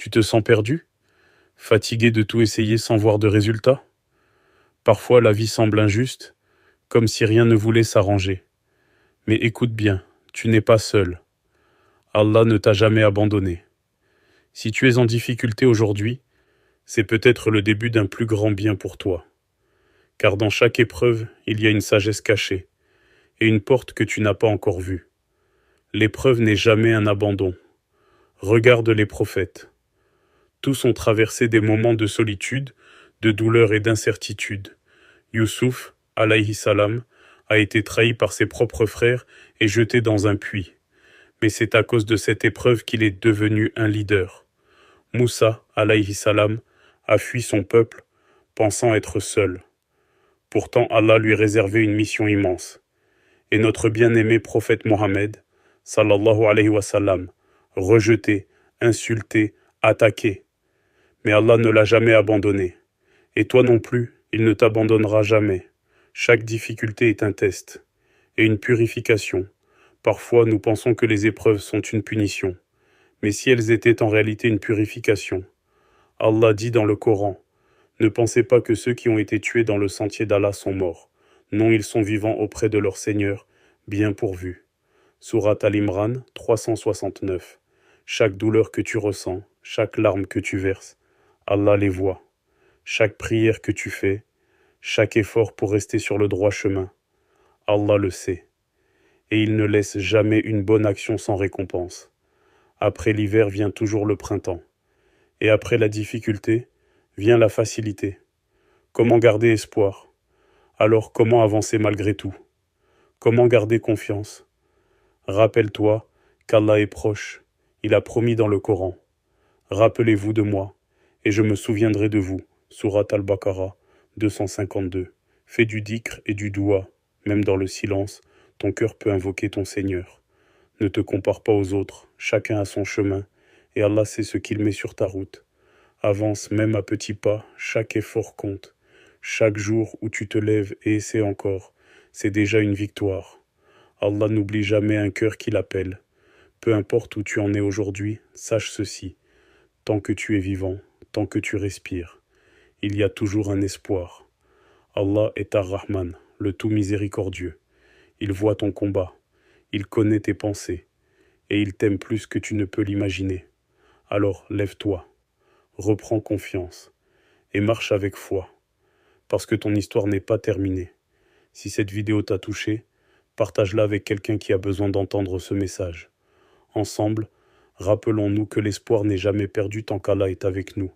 Tu te sens perdu? Fatigué de tout essayer sans voir de résultat? Parfois la vie semble injuste, comme si rien ne voulait s'arranger. Mais écoute bien, tu n'es pas seul. Allah ne t'a jamais abandonné. Si tu es en difficulté aujourd'hui, c'est peut-être le début d'un plus grand bien pour toi. Car dans chaque épreuve, il y a une sagesse cachée, et une porte que tu n'as pas encore vue. L'épreuve n'est jamais un abandon. Regarde les prophètes. Tous ont traversé des moments de solitude, de douleur et d'incertitude. Youssouf, alayhi salam, a été trahi par ses propres frères et jeté dans un puits. Mais c'est à cause de cette épreuve qu'il est devenu un leader. Moussa, alayhi salam, a fui son peuple, pensant être seul. Pourtant Allah lui réservait une mission immense. Et notre bien-aimé prophète Mohammed, sallallahu alayhi wa sallam, rejeté, insulté, attaqué. Mais Allah ne l'a jamais abandonné. Et toi non plus, il ne t'abandonnera jamais. Chaque difficulté est un test et une purification. Parfois, nous pensons que les épreuves sont une punition. Mais si elles étaient en réalité une purification, Allah dit dans le Coran, « Ne pensez pas que ceux qui ont été tués dans le sentier d'Allah sont morts. Non, ils sont vivants auprès de leur Seigneur, bien pourvus. » Surat Al-Imran 369. Chaque douleur que tu ressens, chaque larme que tu verses, Allah les voit. Chaque prière que tu fais, chaque effort pour rester sur le droit chemin, Allah le sait. Et il ne laisse jamais une bonne action sans récompense. Après l'hiver vient toujours le printemps. Et après la difficulté, vient la facilité. Comment garder espoir? Alors comment avancer malgré tout? Comment garder confiance? Rappelle-toi qu'Allah est proche. Il a promis dans le Coran. Rappelez-vous de moi, et je me souviendrai de vous. Surat Al-Baqarah 252. Fais du dhikr et du doua, même dans le silence, ton cœur peut invoquer ton Seigneur. Ne te compare pas aux autres, chacun a son chemin, et Allah sait ce qu'il met sur ta route. Avance même à petits pas, chaque effort compte. Chaque jour où tu te lèves et essaies encore, c'est déjà une victoire. Allah n'oublie jamais un cœur qui l'appelle. Peu importe où tu en es aujourd'hui, sache ceci. Tant que tu es vivant, tant que tu respires, il y a toujours un espoir. Allah est Ar-Rahman, le tout miséricordieux. Il voit ton combat, il connaît tes pensées, et il t'aime plus que tu ne peux l'imaginer. Alors lève-toi, reprends confiance, et marche avec foi, parce que ton histoire n'est pas terminée. Si cette vidéo t'a touché, partage-la avec quelqu'un qui a besoin d'entendre ce message. Ensemble, rappelons-nous que l'espoir n'est jamais perdu tant qu'Allah est avec nous.